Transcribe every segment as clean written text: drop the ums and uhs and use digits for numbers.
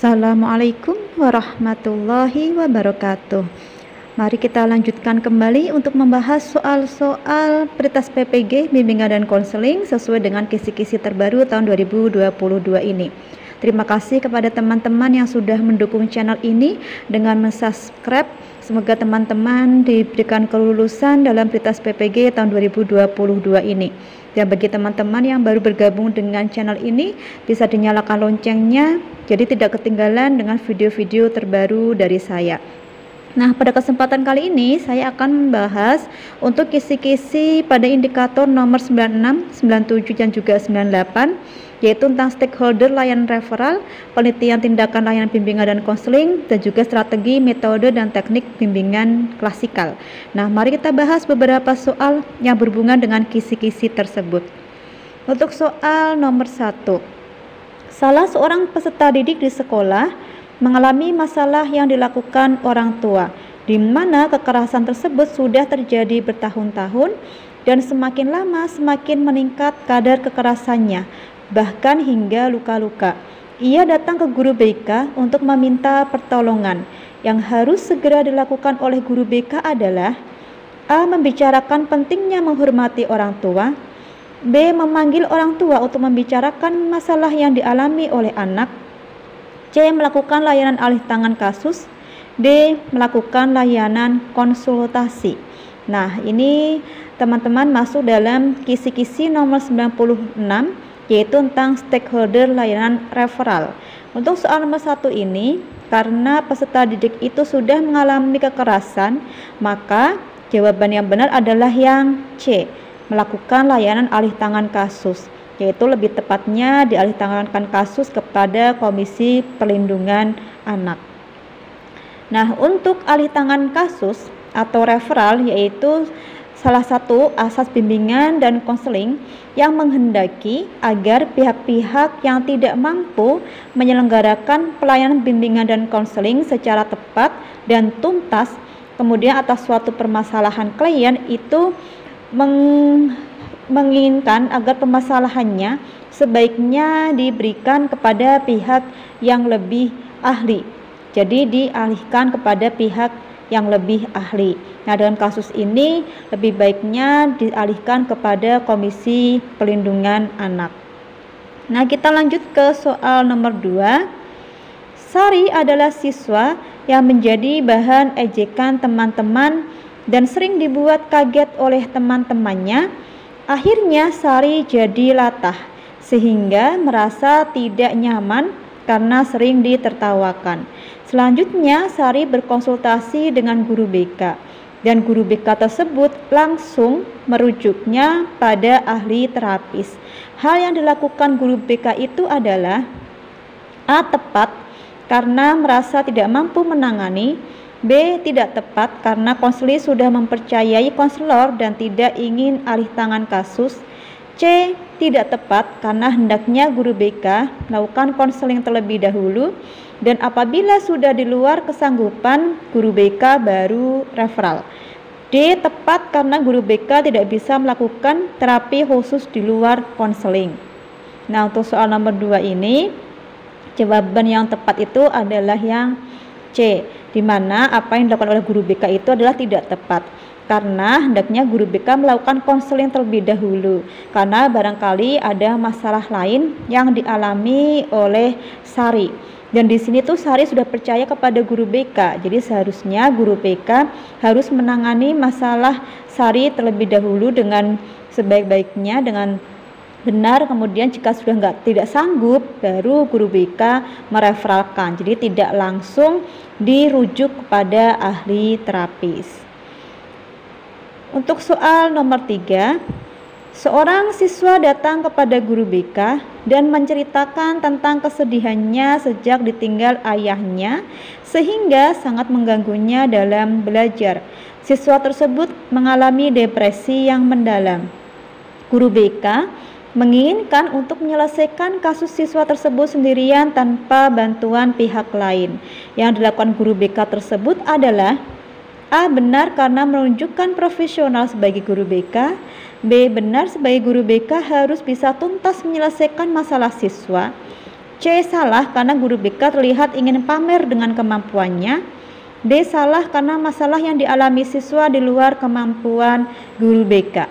Assalamualaikum warahmatullahi wabarakatuh. Mari kita lanjutkan kembali untuk membahas soal-soal prioritas PPG, bimbingan dan konseling sesuai dengan kisi-kisi terbaru tahun 2022 ini. Terima kasih kepada teman-teman yang sudah mendukung channel ini dengan subscribe. Semoga teman-teman diberikan kelulusan dalam prioritas PPG tahun 2022 ini. Dan bagi teman-teman yang baru bergabung dengan channel ini, bisa dinyalakan loncengnya jadi tidak ketinggalan dengan video-video terbaru dari saya. Nah, pada kesempatan kali ini saya akan membahas untuk kisi-kisi pada indikator nomor 96, 97 dan juga 98, yaitu tentang stakeholder layanan referral, penelitian tindakan layanan bimbingan dan konseling, dan juga strategi, metode, dan teknik bimbingan klasikal. Nah, mari kita bahas beberapa soal yang berhubungan dengan kisi-kisi tersebut. Untuk soal nomor 1, salah seorang peserta didik di sekolah mengalami masalah yang dilakukan orang tua, di mana kekerasan tersebut sudah terjadi bertahun-tahun dan semakin lama semakin meningkat kadar kekerasannya, bahkan hingga luka-luka. Ia datang ke guru BK untuk meminta pertolongan. Yang harus segera dilakukan oleh guru BK adalah A. Membicarakan pentingnya menghormati orang tua, B. Memanggil orang tua untuk membicarakan masalah yang dialami oleh anak, C. Melakukan layanan alih tangan kasus, D. Melakukan layanan konsultasi. Nah, ini teman-teman masuk dalam kisi-kisi nomor 96, yaitu tentang stakeholder layanan referral. Untuk soal nomor 1 ini, karena peserta didik itu sudah mengalami kekerasan, maka jawaban yang benar adalah yang C. Melakukan layanan alih tangan kasus, yaitu lebih tepatnya dialihtangankan kasus kepada Komisi Perlindungan Anak. Nah, untuk alih tangan kasus atau referral yaitu salah satu asas bimbingan dan konseling yang menghendaki agar pihak-pihak yang tidak mampu menyelenggarakan pelayanan bimbingan dan konseling secara tepat dan tuntas, kemudian atas suatu permasalahan klien itu menginginkan agar permasalahannya sebaiknya diberikan kepada pihak yang lebih ahli. Jadi dialihkan kepada pihak yang lebih ahli. Nah, dalam kasus ini lebih baiknya dialihkan kepada Komisi Perlindungan Anak. Nah, kita lanjut ke soal nomor 2. Sari adalah siswa yang menjadi bahan ejekan teman-teman dan sering dibuat kaget oleh teman-temannya. Akhirnya Sari jadi latah sehingga merasa tidak nyaman karena sering ditertawakan. Selanjutnya Sari berkonsultasi dengan guru BK dan guru BK tersebut langsung merujuknya pada ahli terapis. Hal yang dilakukan guru BK itu adalah A. Tepat karena merasa tidak mampu menangani, B. Tidak tepat karena konselor sudah mempercayai konselor dan tidak ingin alih tangan kasus, C. Tidak tepat karena hendaknya guru BK melakukan konseling terlebih dahulu dan apabila sudah di luar kesanggupan guru BK baru referral. D. Tepat karena guru BK tidak bisa melakukan terapi khusus di luar konseling. Nah, untuk soal nomor 2 ini jawaban yang tepat itu adalah yang C, di mana apa yang dilakukan oleh guru BK itu adalah tidak tepat karena hendaknya guru BK melakukan konseling terlebih dahulu karena barangkali ada masalah lain yang dialami oleh Sari. Dan di sini tuh Sari sudah percaya kepada guru BK. Jadi seharusnya guru BK harus menangani masalah Sari terlebih dahulu dengan sebaik-baiknya, dengan benar. Kemudian jika sudah tidak sanggup, baru guru BK mereferalkan. Jadi tidak langsung dirujuk kepada ahli terapis. Untuk soal nomor 3, seorang siswa datang kepada guru BK dan menceritakan tentang kesedihannya sejak ditinggal ayahnya sehingga sangat mengganggunya dalam belajar. Siswa tersebut mengalami depresi yang mendalam. Guru BK menginginkan untuk menyelesaikan kasus siswa tersebut sendirian tanpa bantuan pihak lain. Yang dilakukan guru BK tersebut adalah A. Benar karena menunjukkan profesional sebagai guru BK, B. Benar sebagai guru BK harus bisa tuntas menyelesaikan masalah siswa, C. C. Salah karena guru BK terlihat ingin pamer dengan kemampuannya. D. Salah karena masalah yang dialami siswa di luar kemampuan guru BK.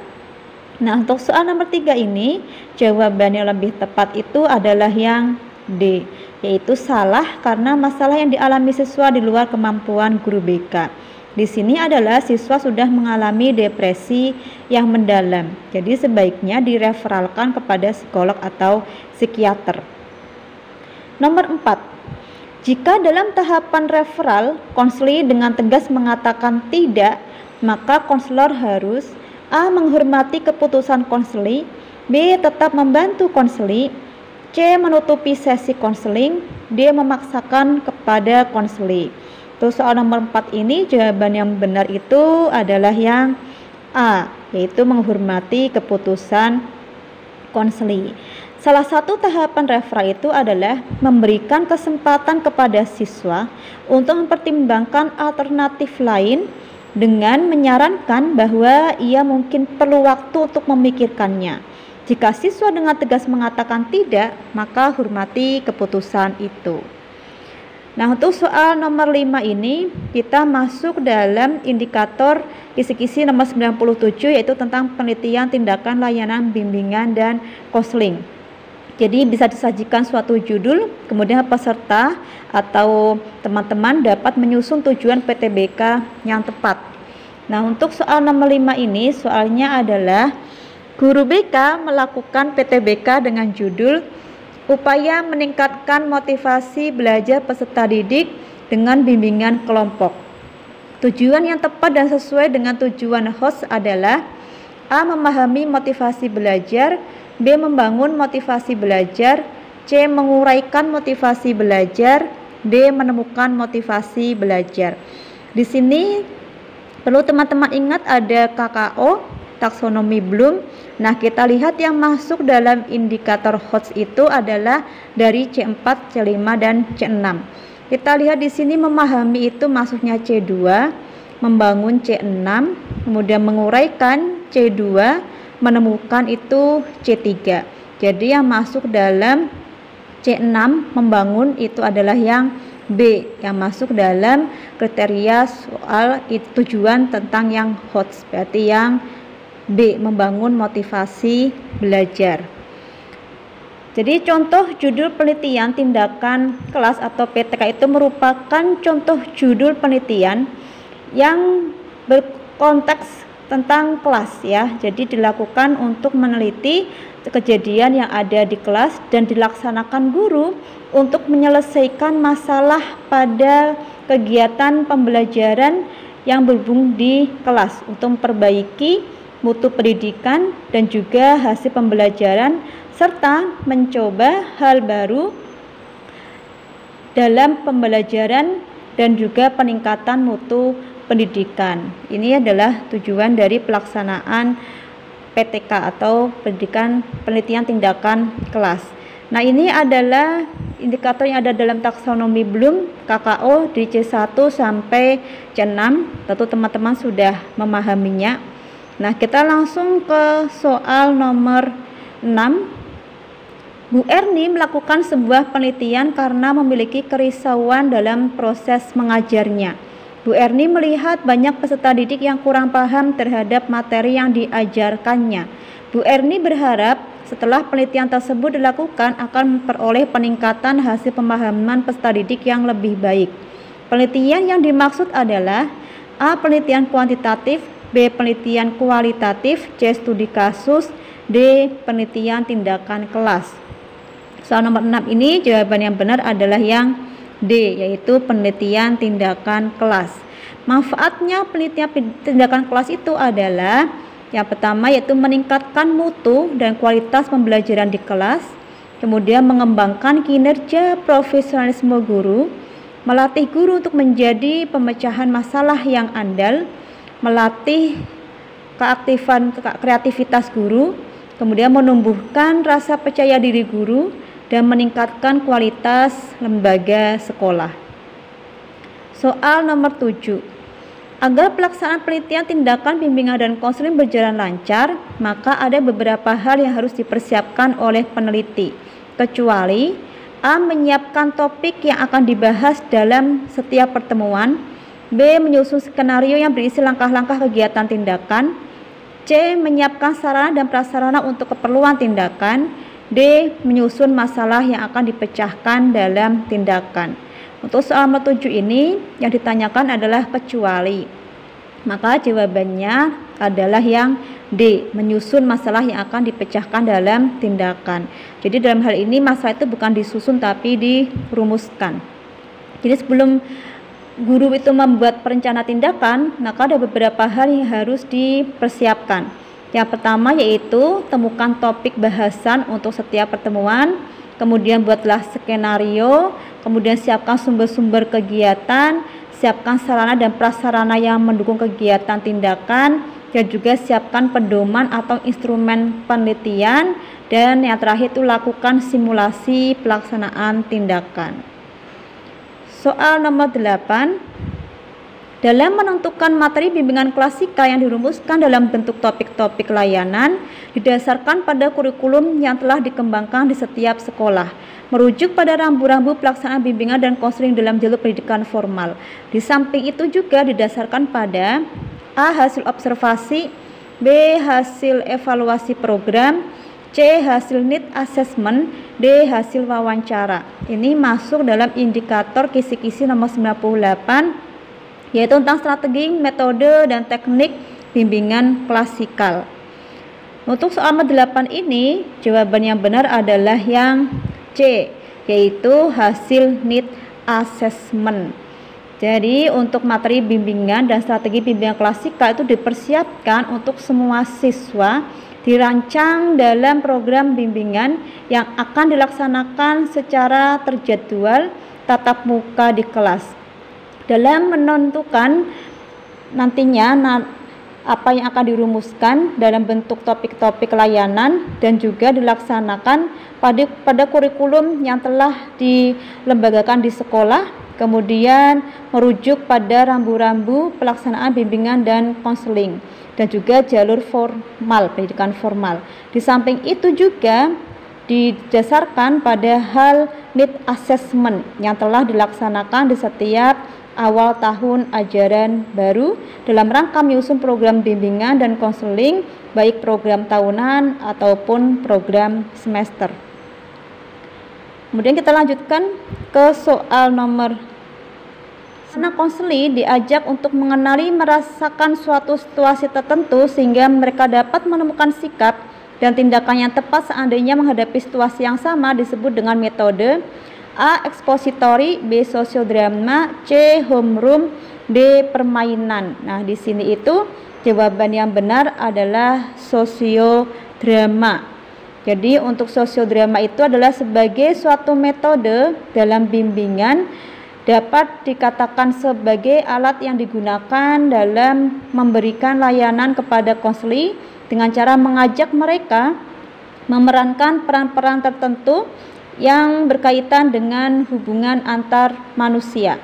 Nah, untuk soal nomor 3 ini, jawaban yang lebih tepat itu adalah yang D, yaitu salah karena masalah yang dialami siswa di luar kemampuan guru BK. Di sini adalah siswa sudah mengalami depresi yang mendalam. Jadi sebaiknya direferalkan kepada psikolog atau psikiater. Nomor 4. Jika dalam tahapan referal, konselor dengan tegas mengatakan tidak, maka konselor harus A. menghormati keputusan konselor, B. tetap membantu konselor, C. menutupi sesi konseling, D. memaksakan kepada konselor. Untuk soal nomor 4 ini jawaban yang benar itu adalah yang A, yaitu menghormati keputusan konselor. Salah satu tahapan referal itu adalah memberikan kesempatan kepada siswa untuk mempertimbangkan alternatif lain dengan menyarankan bahwa ia mungkin perlu waktu untuk memikirkannya. Jika siswa dengan tegas mengatakan tidak, maka hormati keputusan itu. Nah, untuk soal nomor 5 ini kita masuk dalam indikator kisi-kisi nomor 97, yaitu tentang penelitian tindakan layanan bimbingan dan konseling. Jadi bisa disajikan suatu judul, kemudian peserta atau teman-teman dapat menyusun tujuan PTBK yang tepat. Nah, untuk soal nomor 5 ini soalnya adalah guru BK melakukan PTBK dengan judul upaya meningkatkan motivasi belajar peserta didik dengan bimbingan kelompok. Tujuan yang tepat dan sesuai dengan tujuan host adalah A. memahami motivasi belajar, B. membangun motivasi belajar, C. menguraikan motivasi belajar, D. menemukan motivasi belajar. Di sini perlu teman-teman ingat ada KKO, taksonomi Bloom. Nah, kita lihat yang masuk dalam indikator HOTS itu adalah dari C4, C5 dan C6. Kita lihat di sini memahami itu masuknya C2, membangun C6, kemudian menguraikan C2, menemukan itu C3. Jadi yang masuk dalam C6 membangun itu adalah yang B, yang masuk dalam kriteria soal tujuan tentang yang HOTS, berarti yang B, membangun motivasi belajar. Jadi contoh judul penelitian tindakan kelas atau PTK itu merupakan contoh judul penelitian yang berkonteks tentang kelas ya. Jadi dilakukan untuk meneliti kejadian yang ada di kelas dan dilaksanakan guru untuk menyelesaikan masalah pada kegiatan pembelajaran yang berhubung di kelas untuk memperbaiki mutu pendidikan dan juga hasil pembelajaran serta mencoba hal baru dalam pembelajaran dan juga peningkatan mutu pendidikan. Ini adalah tujuan dari pelaksanaan PTK atau penelitian tindakan kelas. Nah, ini adalah indikator yang ada dalam taksonomi Bloom KKO di C1 sampai C6. Tentu teman-teman sudah memahaminya. Nah, kita langsung ke soal nomor 6. Bu Erni melakukan sebuah penelitian karena memiliki kerisauan dalam proses mengajarnya. Bu Erni melihat banyak peserta didik yang kurang paham terhadap materi yang diajarkannya. Bu Erni berharap setelah penelitian tersebut dilakukan akan memperoleh peningkatan hasil pemahaman peserta didik yang lebih baik. Penelitian yang dimaksud adalah A. penelitian kuantitatif, B. penelitian kualitatif, C. studi kasus, D. penelitian tindakan kelas. Soal nomor 6 ini jawaban yang benar adalah yang D, yaitu penelitian tindakan kelas. Manfaatnya penelitian tindakan kelas itu adalah yang pertama yaitu meningkatkan mutu dan kualitas pembelajaran di kelas, kemudian mengembangkan kinerja profesionalisme guru, melatih guru untuk menjadi pemecahan masalah yang andal, melatih keaktifan kreativitas guru, kemudian menumbuhkan rasa percaya diri guru dan meningkatkan kualitas lembaga sekolah. Soal nomor 7. Agar pelaksanaan penelitian tindakan bimbingan dan konseling berjalan lancar, maka ada beberapa hal yang harus dipersiapkan oleh peneliti, kecuali A. Menyiapkan topik yang akan dibahas dalam setiap pertemuan. B. Menyusun skenario yang berisi langkah-langkah kegiatan tindakan. C. Menyiapkan sarana dan prasarana untuk keperluan tindakan. D. Menyusun masalah yang akan dipecahkan dalam tindakan. Untuk soal nomor 7 ini yang ditanyakan adalah kecuali. Maka jawabannya adalah yang D. Menyusun masalah yang akan dipecahkan dalam tindakan. Jadi dalam hal ini masalah itu bukan disusun tapi dirumuskan. Jadi sebelum guru itu membuat perencanaan tindakan, maka ada beberapa hal yang harus dipersiapkan. Yang pertama yaitu temukan topik bahasan untuk setiap pertemuan, kemudian buatlah skenario, kemudian siapkan sumber-sumber kegiatan, siapkan sarana dan prasarana yang mendukung kegiatan tindakan, dan juga siapkan pedoman atau instrumen penelitian, dan yang terakhir itu lakukan simulasi pelaksanaan tindakan. Soal nomor 8, dalam menentukan materi bimbingan klasika yang dirumuskan dalam bentuk topik-topik layanan didasarkan pada kurikulum yang telah dikembangkan di setiap sekolah, merujuk pada rambu-rambu pelaksanaan bimbingan dan konseling dalam jalur pendidikan formal. Di samping itu juga didasarkan pada A. Hasil observasi, B. Hasil evaluasi program, C. Hasil need assessment, D. Hasil wawancara. Ini masuk dalam indikator kisi-kisi nomor 98, yaitu tentang strategi, metode, dan teknik bimbingan klasikal. Untuk soal nomor 8 ini, jawaban yang benar adalah yang C, yaitu hasil need assessment. Jadi untuk materi bimbingan dan strategi bimbingan klasikal itu dipersiapkan untuk semua siswa, dirancang dalam program bimbingan yang akan dilaksanakan secara terjadwal tatap muka di kelas. Dalam menentukan nantinya apa yang akan dirumuskan dalam bentuk topik-topik layanan dan juga dilaksanakan pada kurikulum yang telah dilembagakan di sekolah, kemudian merujuk pada rambu-rambu pelaksanaan bimbingan dan konseling, dan juga jalur formal, pendidikan formal. Di samping itu juga didasarkan pada hal need assessment yang telah dilaksanakan di setiap awal tahun ajaran baru dalam rangka menyusun program bimbingan dan konseling, baik program tahunan ataupun program semester. Kemudian kita lanjutkan ke soal nomor. Anak konseli diajak untuk mengenali merasakan suatu situasi tertentu sehingga mereka dapat menemukan sikap dan tindakan yang tepat seandainya menghadapi situasi yang sama disebut dengan metode A. Ekspositori, B. Sosiodrama, C. Homeroom, D. Permainan. Nah, di sini itu jawaban yang benar adalah sosiodrama. Jadi untuk sosiodrama itu adalah sebagai suatu metode dalam bimbingan, dapat dikatakan sebagai alat yang digunakan dalam memberikan layanan kepada konseli dengan cara mengajak mereka memerankan peran-peran tertentu yang berkaitan dengan hubungan antar manusia.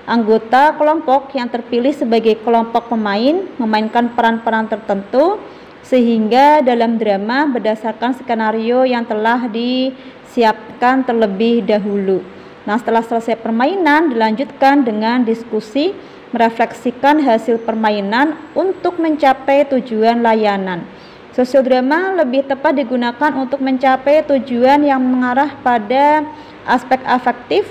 Anggota kelompok yang terpilih sebagai kelompok pemain memainkan peran-peran tertentu sehingga dalam drama berdasarkan skenario yang telah disiapkan terlebih dahulu. Nah, setelah selesai permainan dilanjutkan dengan diskusi merefleksikan hasil permainan untuk mencapai tujuan layanan. Sosiodrama lebih tepat digunakan untuk mencapai tujuan yang mengarah pada aspek afektif,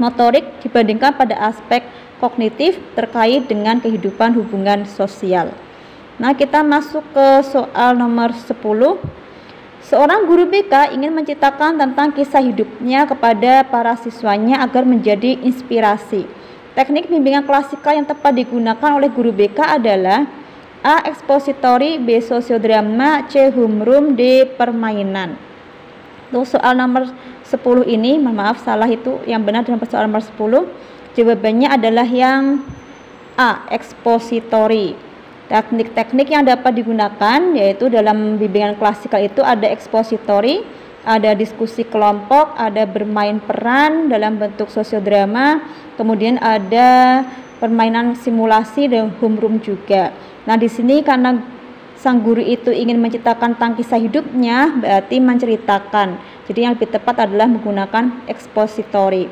motorik dibandingkan pada aspek kognitif terkait dengan kehidupan hubungan sosial. Nah, kita masuk ke soal nomor 10. Seorang guru BK ingin menceritakan tentang kisah hidupnya kepada para siswanya agar menjadi inspirasi. Teknik bimbingan klasikal yang tepat digunakan oleh guru BK adalah A. Ekspositori, B. Sosiodrama, C. Homeroom, D. Permainan. Untuk soal nomor 10 ini, maaf salah itu yang benar dalam soal nomor 10. Jawabannya adalah yang A. Ekspositori. Teknik-teknik yang dapat digunakan yaitu dalam bimbingan klasikal itu ada ekspositori, ada diskusi kelompok, ada bermain peran dalam bentuk sosiodrama, kemudian ada permainan simulasi dan homeroom juga. Nah, di sini karena sang guru itu ingin menciptakan tentang kisah hidupnya, berarti menceritakan. Jadi yang lebih tepat adalah menggunakan expository.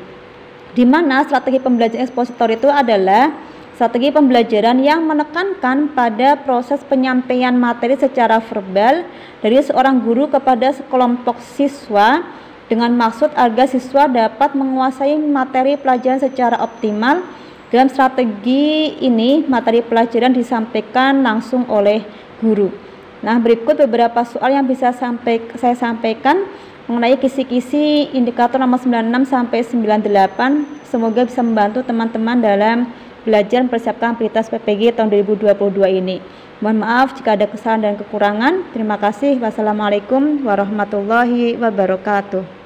Di mana strategi pembelajaran ekspositor itu adalah strategi pembelajaran yang menekankan pada proses penyampaian materi secara verbal dari seorang guru kepada sekelompok siswa dengan maksud agar siswa dapat menguasai materi pelajaran secara optimal. Dalam strategi ini, materi pelajaran disampaikan langsung oleh guru. Nah, berikut beberapa soal yang bisa saya sampaikan mengenai kisi-kisi indikator nomor 96 sampai 98. Semoga bisa membantu teman-teman dalam belajar mempersiapkan prioritas PPG tahun 2022 ini. Mohon maaf jika ada kesalahan dan kekurangan. Terima kasih. Wassalamualaikum warahmatullahi wabarakatuh.